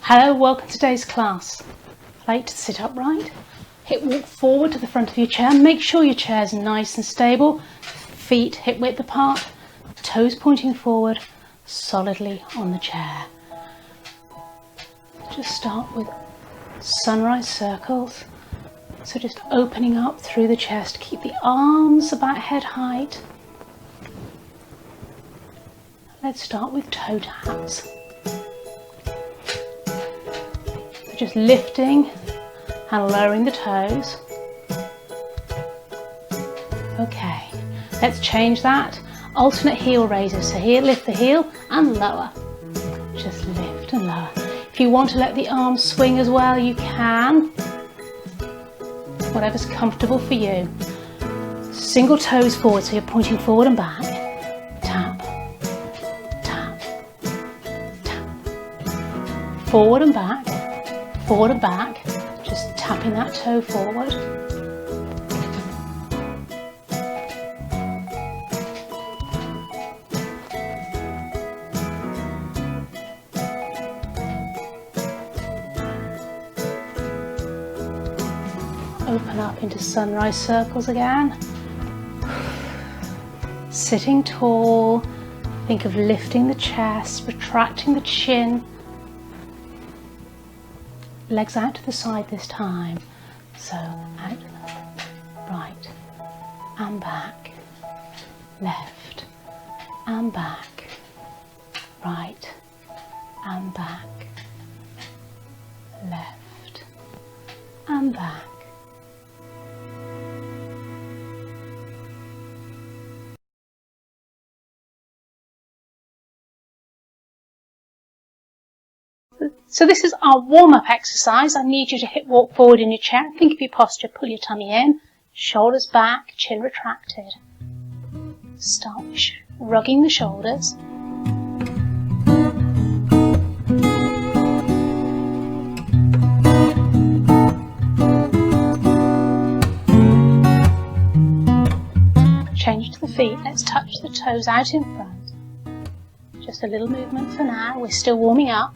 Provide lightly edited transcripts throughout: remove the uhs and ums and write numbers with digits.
Hello, welcome to today's class. I'd like to sit upright, walk forward to the front of your chair, make sure your chair is nice and stable, feet hip width apart, toes pointing forward, solidly on the chair. Just start with sunrise circles, so just opening up through the chest, keep the arms about head height. Let's start with toe taps. Just lifting and lowering the toes. Okay, let's change that. Alternate heel raises. So here, lift the heel and lower. Just lift and lower. If you want to let the arms swing as well, you can. Whatever's comfortable for you. Single toes forward, so you're pointing forward and back. Tap, tap, tap. Forward and back. Forward and back, just tapping that toe forward. Open up into sunrise circles again. Sitting tall, think of lifting the chest, retracting the chin. Legs out to the side this time. So out, right and back, left and back, right and back, left and back. So this is our warm-up exercise. I need you to hip walk forward in your chair. Think of your posture. Pull your tummy in, shoulders back, chin retracted. Start rugging the shoulders. Change to the feet. Let's touch the toes out in front. Just a little movement for now. We're still warming up.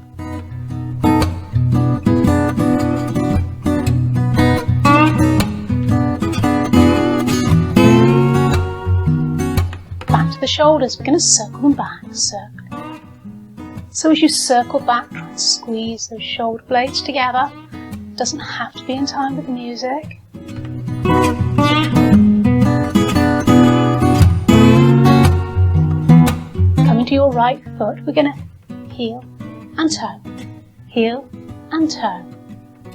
The shoulders, we're going to circle them back, circle. So as you circle back, try and squeeze those shoulder blades together. Doesn't have to be in time with the music. Coming to your right foot, we're going to heel and toe, heel and toe.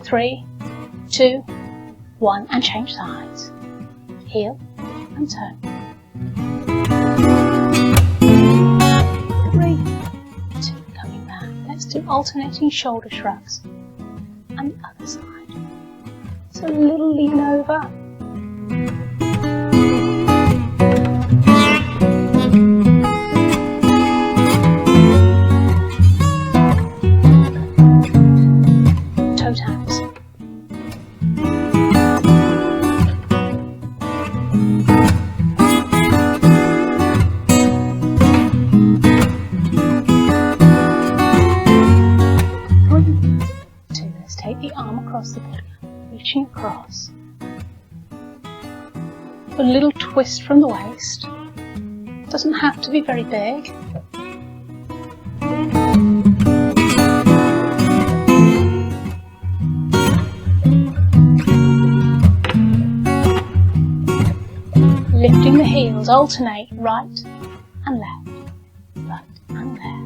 3, 2, 1, and change sides. Heel and toe. 3, 2, coming back. Let's do alternating shoulder shrugs. And the other side. So a little lean over. Toe taps. The body, reaching across. A little twist from the waist. Doesn't have to be very big. Lifting the heels, alternate right and left, right and left.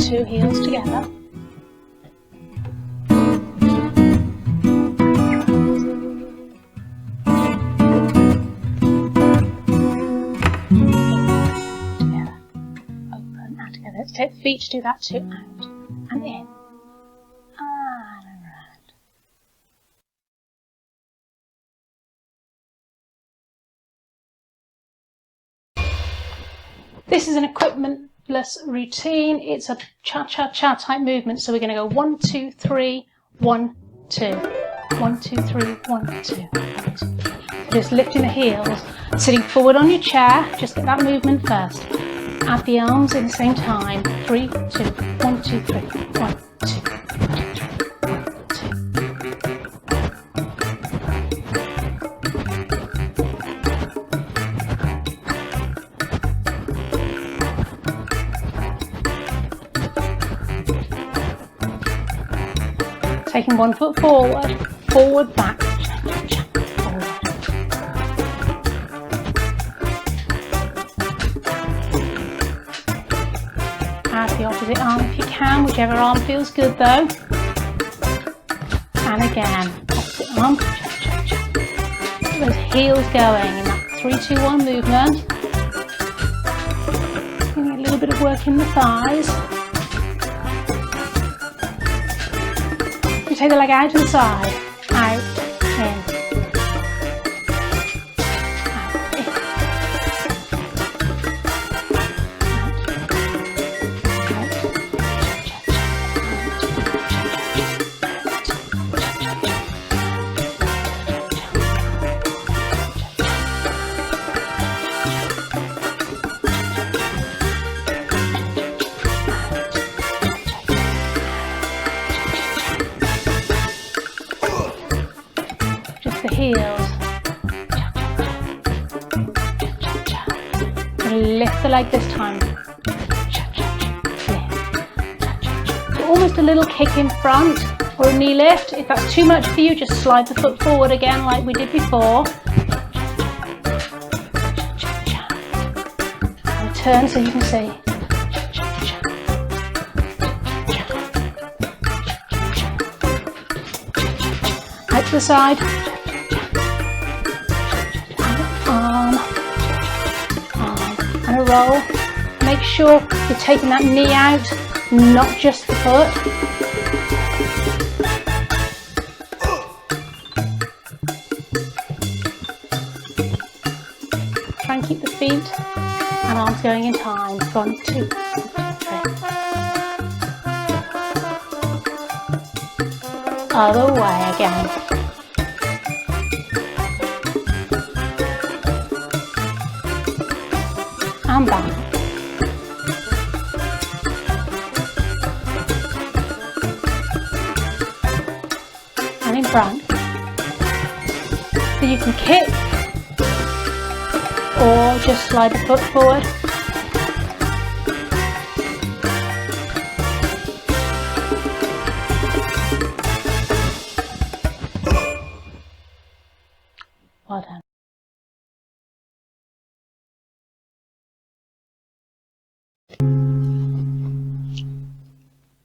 Two heels together. Together. Open and together. Let's take the feet to do that too. Out and in. And around. This is an equipment-less routine. It's a cha-cha-cha type movement. So we're going to go 1, 2, 3, 1, 2. 1, 2, 3, 1, 2. 1, 2, 3, Just lifting the heels, sitting forward on your chair, just get that movement first. Add the arms in the same time. 3, 2, 1, 2, 3, 1, 2, 1, 2. Taking one foot forward, forward, back. The opposite arm if you can, whichever arm feels good though. And again, opposite arm. Get those heels going in that 3, 2, 1 movement. Getting a little bit of work in the thighs. You take the leg out to the side, out, in. The heels. Lift the leg this time. So almost a little kick in front or a knee lift. If that's too much for you, just slide the foot forward again like we did before. And turn so you can see. Out to the side. And a roll. Make sure you're taking that knee out, not just the foot. Try and keep the feet and arms going in time. 1, 2, 3. Other way again. And back. And in front. So you can kick or just slide the foot forward. Well done.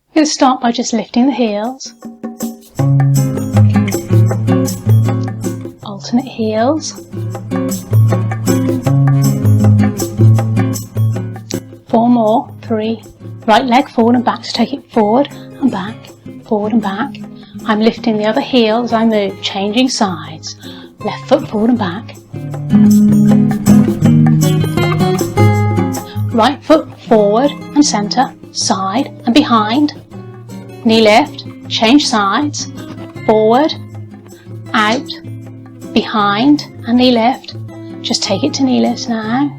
I'm going to start by just lifting the heels, alternate heels, 4 more, 3, right leg forward and back, so take it forward and back, forward and back. I'm lifting the other heel as I move, changing sides, left foot forward and back, right foot forward and centre, side and behind, knee lift, change sides, forward, out, behind and knee lift. Just take it to knee lift now,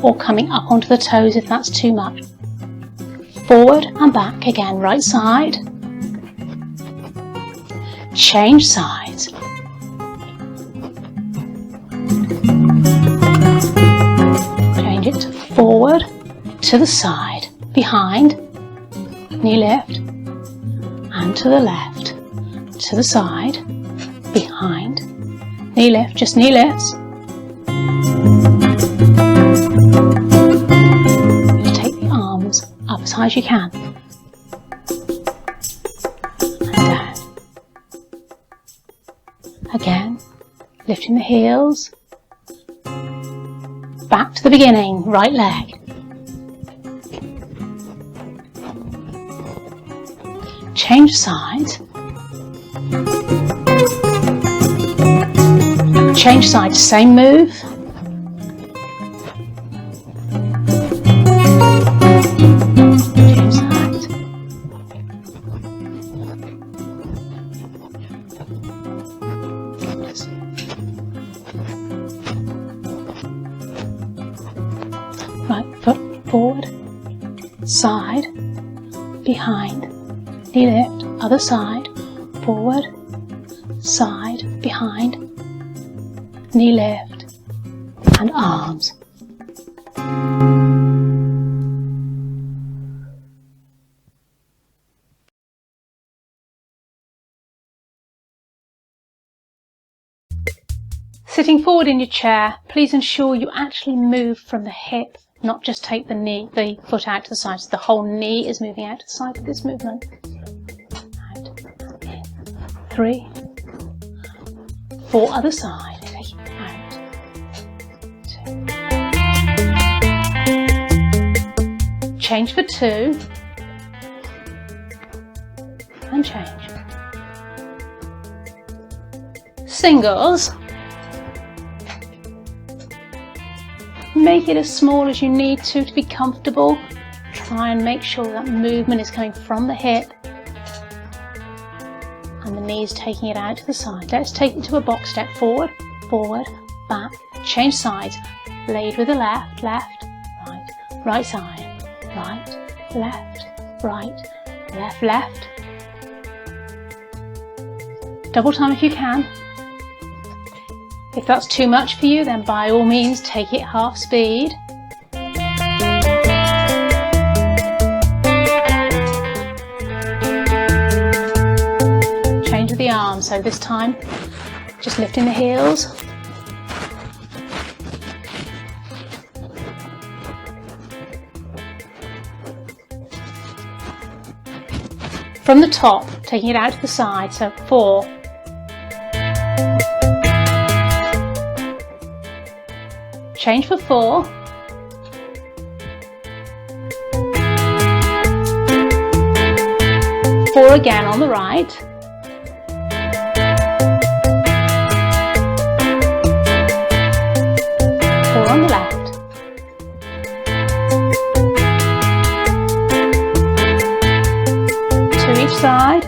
or coming up onto the toes if that's too much. Forward and back again, right side, change sides, change it to forward, to the side, behind, knee lift, and to the left, to the side, behind, knee lift, just knee lifts. You take the arms up as high as you can, and down. Again, lifting the heels, back to the beginning, right leg. Change sides. Change sides, same move. Change sides. Right foot forward, side, behind, knee lift, other side, forward, side, behind, knee lift, and arms. Sitting forward in your chair, please ensure you actually move from the hip, not just take the foot out to the side. So the whole knee is moving out to the side with this movement. Out, in. 3, 4, other side. Take it out. 2. Change for 2. And change. Singles. Make it as small as you need to be comfortable. Try and make sure that movement is coming from the hip and the knees taking it out to the side. Let's take it to a box step. Forward, forward, back, change sides. Lead with the left, left, right, right side, right, left, right, left, left. Double time if you can. If that's too much for you, then by all means take it half speed. Change with the arms, so this time just lifting the heels. From the top, taking it out to the side, so 4. Change for 4. 4 again on the right. 4 on the left. 2 each side.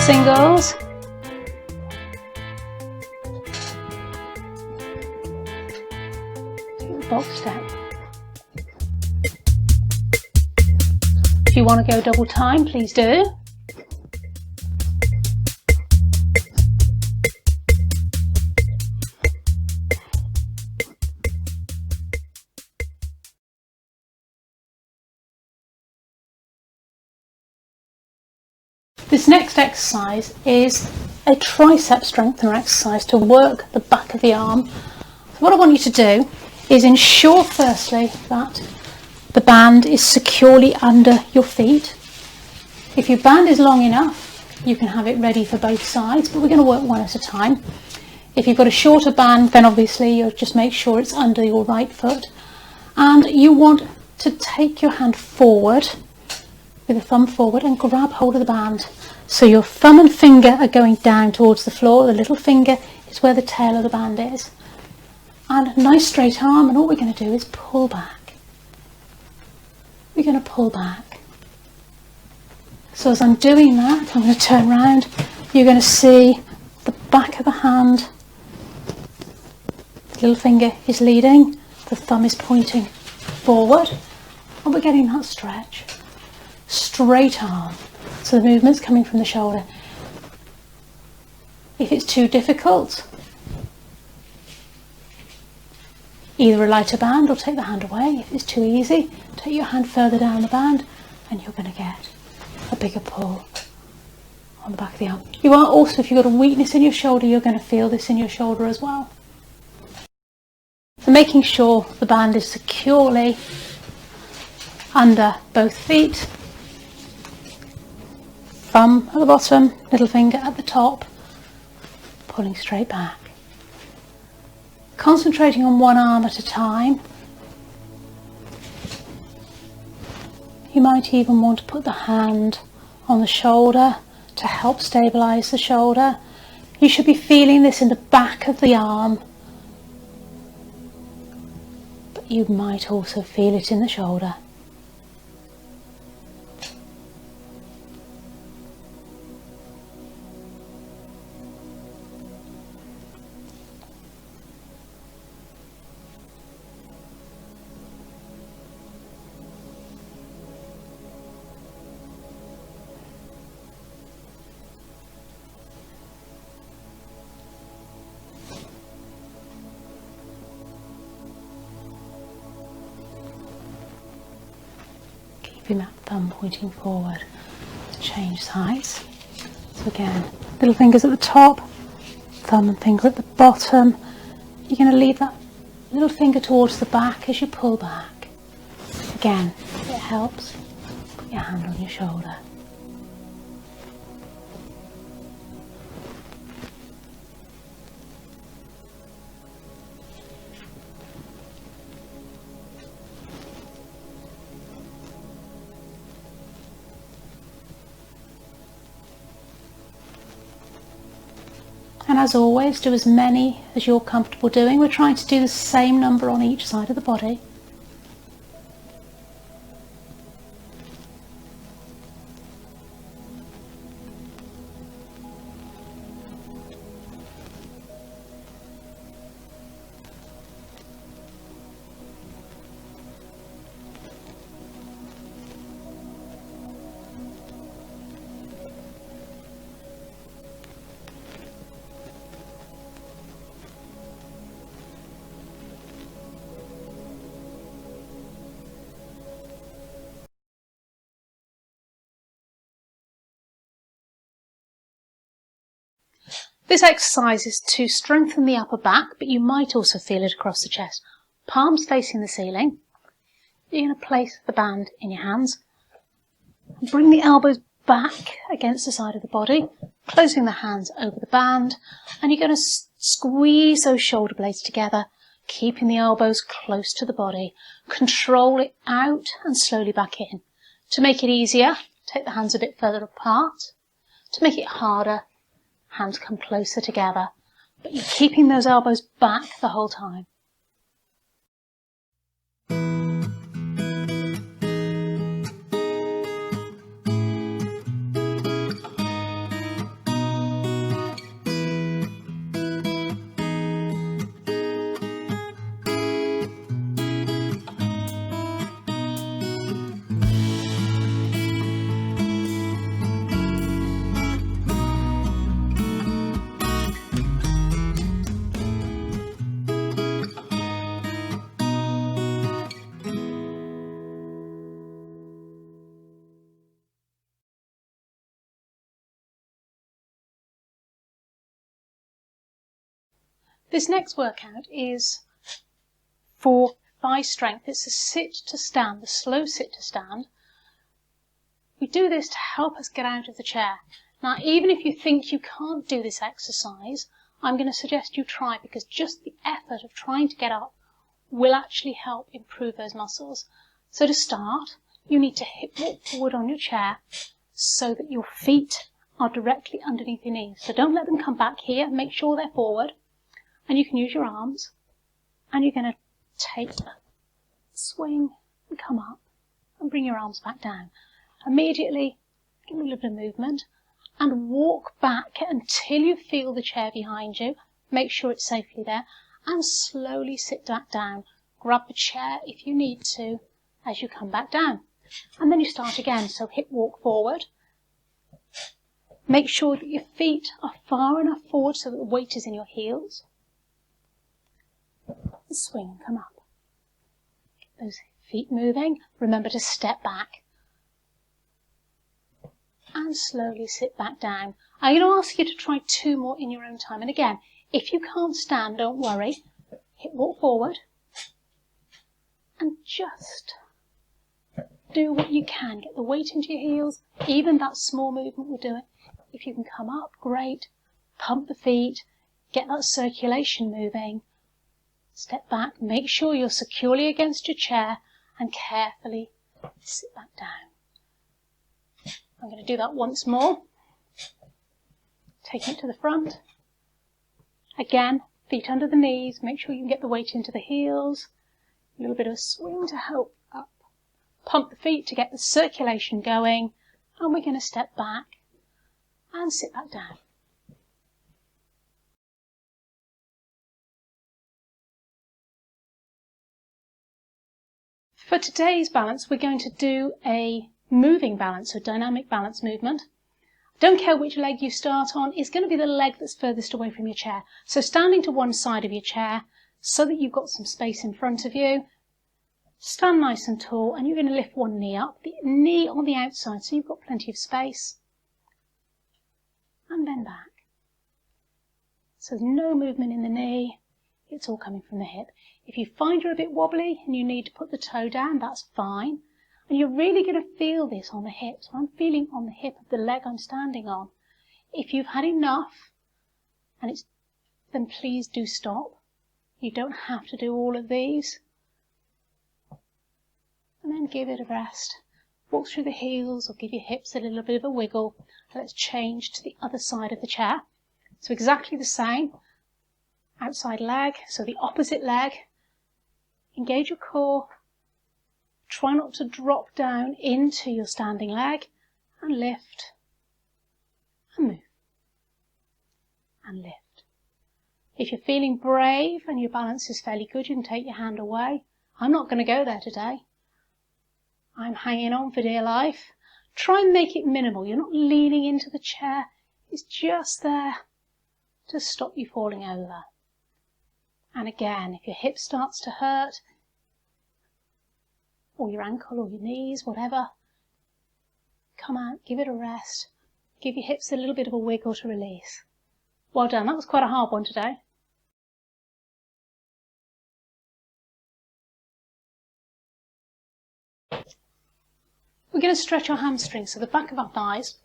Singles. Box step. If you want to go double time, please do. This next exercise is a tricep strengthener exercise to work the back of the arm. So what I want you to do is ensure firstly that the band is securely under your feet. If your band is long enough, you can have it ready for both sides, but we're going to work one at a time. If you've got a shorter band, then obviously you'll just make sure it's under your right foot. And you want to take your hand forward with the thumb forward and grab hold of the band. So your thumb and finger are going down towards the floor. The little finger is where the tail of the band is. And a nice straight arm, and all we're going to do is pull back. We're going to pull back. So as I'm doing that, I'm going to turn around. You're going to see the back of the hand. The little finger is leading, the thumb is pointing forward, and we're getting that stretch. Straight arm. So the movement's coming from the shoulder. If it's too difficult, either a lighter band or take the hand away. If it's too easy, take your hand further down the band and you're going to get a bigger pull on the back of the arm. You are also, if you've got a weakness in your shoulder, you're going to feel this in your shoulder as well. So making sure the band is securely under both feet, thumb at the bottom, little finger at the top, pulling straight back. Concentrating on one arm at a time. You might even want to put the hand on the shoulder to help stabilize the shoulder. You should be feeling this in the back of the arm, but you might also feel it in the shoulder. keeping that thumb pointing forward. Change sides. So again, little fingers at the top, thumb and finger at the bottom. You're going to leave that little finger towards the back as you pull back. Again, if it helps, put your hand on your shoulder. And as always, do as many as you're comfortable doing. We're trying to do the same number on each side of the body. This exercise is to strengthen the upper back, but you might also feel it across the chest. Palms facing the ceiling. You're going to place the band in your hands. Bring the elbows back against the side of the body, closing the hands over the band, and you're going to squeeze those shoulder blades together, keeping the elbows close to the body. Control it out and slowly back in. To make it easier, take the hands a bit further apart. To make it harder, hands come closer together, but you're keeping those elbows back the whole time. This next workout is for thigh strength. It's a sit to stand, the slow sit to stand. We do this to help us get out of the chair. Now, even if you think you can't do this exercise, I'm going to suggest you try, because just the effort of trying to get up will actually help improve those muscles. So to start, you need to hip walk forward on your chair so that your feet are directly underneath your knees. So don't let them come back here. Make sure they're forward. And you can use your arms, and you're going to take a swing and come up and bring your arms back down. Immediately, give a little bit of movement and walk back until you feel the chair behind you. Make sure it's safely there, and slowly sit back down. Grab the chair if you need to as you come back down. And then you start again, so hip walk forward. Make sure that your feet are far enough forward so that the weight is in your heels. Swing and come up. Get those feet moving. Remember to step back. And slowly sit back down. I'm going to ask you to try 2 more in your own time. And again, if you can't stand, don't worry. Hip walk forward. And just do what you can. Get the weight into your heels. Even that small movement will do it. If you can come up, great. Pump the feet. Get that circulation moving. Step back, make sure you're securely against your chair, and carefully sit back down. I'm going to do that once more. Taking it to the front. Again, feet under the knees, make sure you can get the weight into the heels. A little bit of a swing to help up. Pump the feet to get the circulation going, and we're going to step back and sit back down. For today's balance, we're going to do a moving balance, a dynamic balance movement. Don't care which leg you start on, it's going to be the leg that's furthest away from your chair. So standing to one side of your chair so that you've got some space in front of you. Stand nice and tall, and you're going to lift one knee up, the knee on the outside, so you've got plenty of space, and bend back. So there's no movement in the knee, it's all coming from the hip. If you find you're a bit wobbly and you need to put the toe down, that's fine. And you're really going to feel this on the hip. So I'm feeling on the hip of the leg I'm standing on. If you've had enough, then please do stop. You don't have to do all of these. And then give it a rest. Walk through the heels or give your hips a little bit of a wiggle. Let's change to the other side of the chair. So exactly the same. Outside leg, so the opposite leg. Engage your core. Try not to drop down into your standing leg. And lift. And move. And lift. If you're feeling brave and your balance is fairly good, you can take your hand away. I'm not going to go there today. I'm hanging on for dear life. Try and make it minimal. You're not leaning into the chair. It's just there to stop you falling over. And again, if your hip starts to hurt, or your ankle or your knees, whatever, come out, give it a rest. Give your hips a little bit of a wiggle to release. Well done. That was quite a hard one today. We're going to stretch our hamstrings, so the back of our thighs.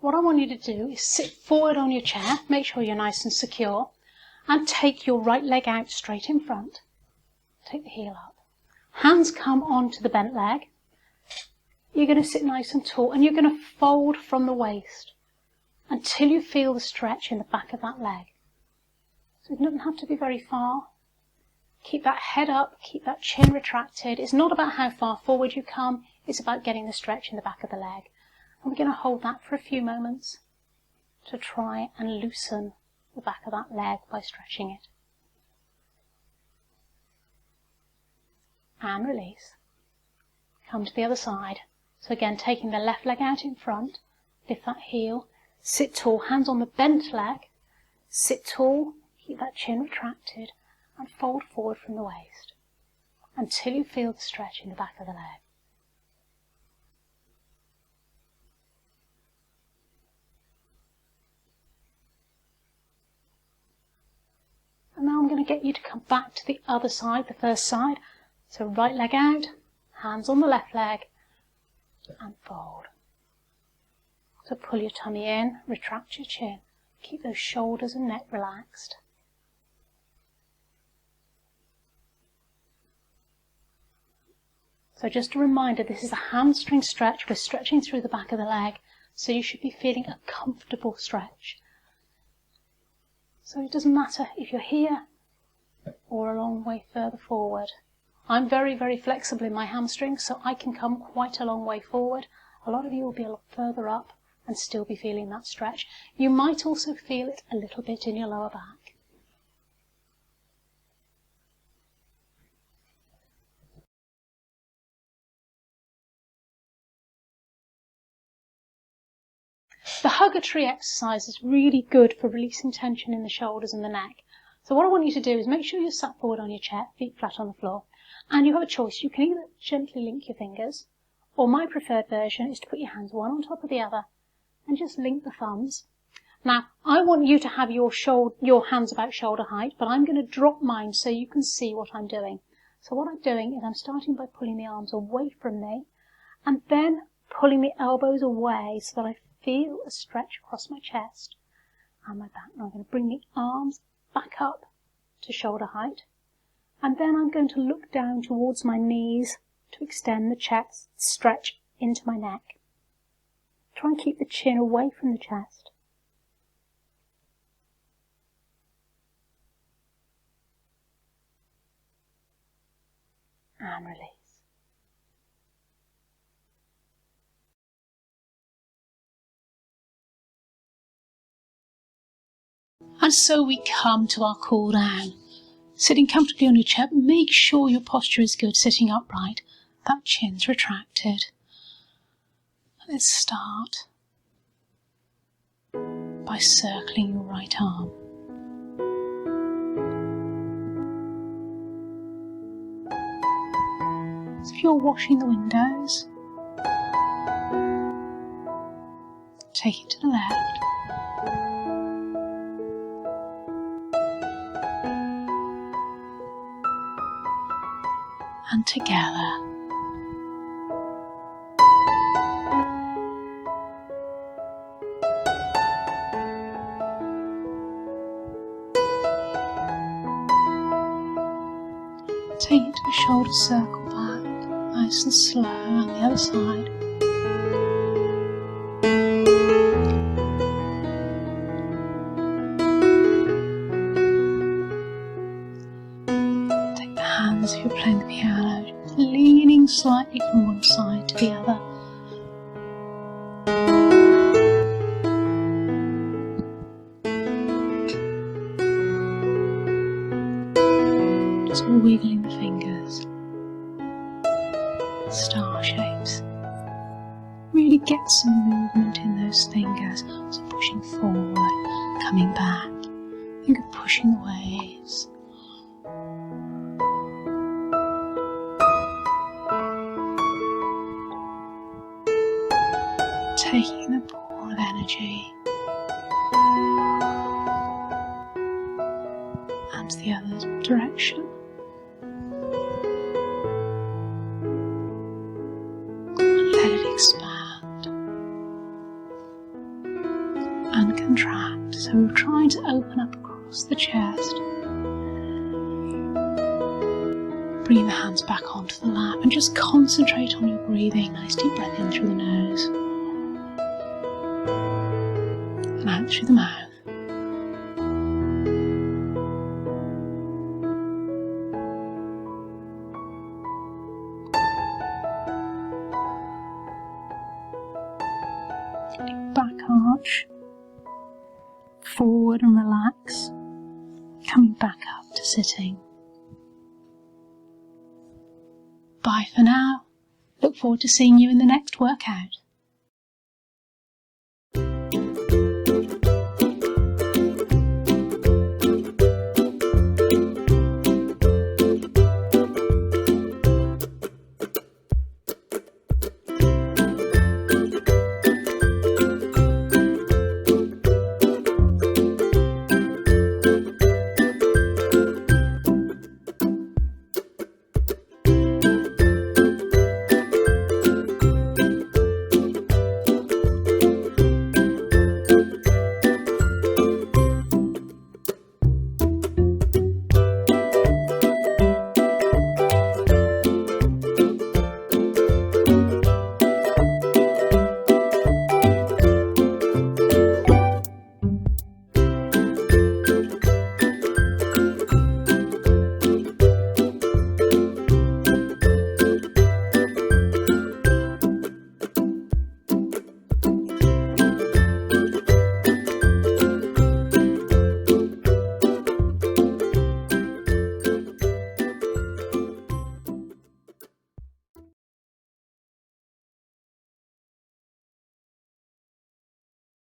What I want you to do is sit forward on your chair, make sure you're nice and secure, and take your right leg out straight in front. Take the heel up. Hands come onto the bent leg. You're going to sit nice and tall, and you're going to fold from the waist until you feel the stretch in the back of that leg. So it doesn't have to be very far. Keep that head up, keep that chin retracted. It's not about how far forward you come, it's about getting the stretch in the back of the leg. And we're going to hold that for a few moments to try and loosen the back of that leg by stretching it. And release. Come to the other side. So again, taking the left leg out in front, lift that heel, sit tall, hands on the bent leg, sit tall, keep that chin retracted, and fold forward from the waist until you feel the stretch in the back of the leg. And now I'm going to get you to come back to the other side, the first side. So right leg out, hands on the left leg, and fold. So pull your tummy in, retract your chin, keep those shoulders and neck relaxed. So just a reminder, this is a hamstring stretch. We're stretching through the back of the leg, so you should be feeling a comfortable stretch. So it doesn't matter if you're here or a long way further forward. I'm very, very flexible in my hamstrings, so I can come quite a long way forward. A lot of you will be a lot further up and still be feeling that stretch. You might also feel it a little bit in your lower back. The hugger tree exercise is really good for releasing tension in the shoulders and the neck. So what I want you to do is make sure you're sat forward on your chair, feet flat on the floor, and you have a choice. You can either gently link your fingers, or my preferred version is to put your hands one on top of the other and just link the thumbs. Now, I want you to have your hands about shoulder height, but I'm going to drop mine so you can see what I'm doing. So what I'm doing is I'm starting by pulling the arms away from me and then pulling the elbows away so that I feel a stretch across my chest and my back. Now I'm going to bring the arms back up to shoulder height, and then I'm going to look down towards my knees to extend the chest, stretch into my neck. Try and keep the chin away from the chest. And release. And so we come to our cool down. Sitting comfortably on your chair, but make sure your posture is good, sitting upright. That chin's retracted. Let's start by circling your right arm. you're washing the windows, take it to the left. And together. Take it to a shoulder circle back, nice and slow, and the other side. Take the hands if you're playing the piano, leaning slightly from one side to the other. Just wiggling the fingers, star shapes. Really get some movement in those fingers. So pushing forward, coming back. Think of pushing the waves. Taking the ball of energy and the other direction. And let it expand and contract. So we're trying to open up across the chest. Bring the hands back onto the lap and just concentrate on your breathing. Nice deep breath in through the nose and out through the mouth. Back arch, forward and relax, coming back up to sitting. Bye for now. Look forward to seeing you in the next workout.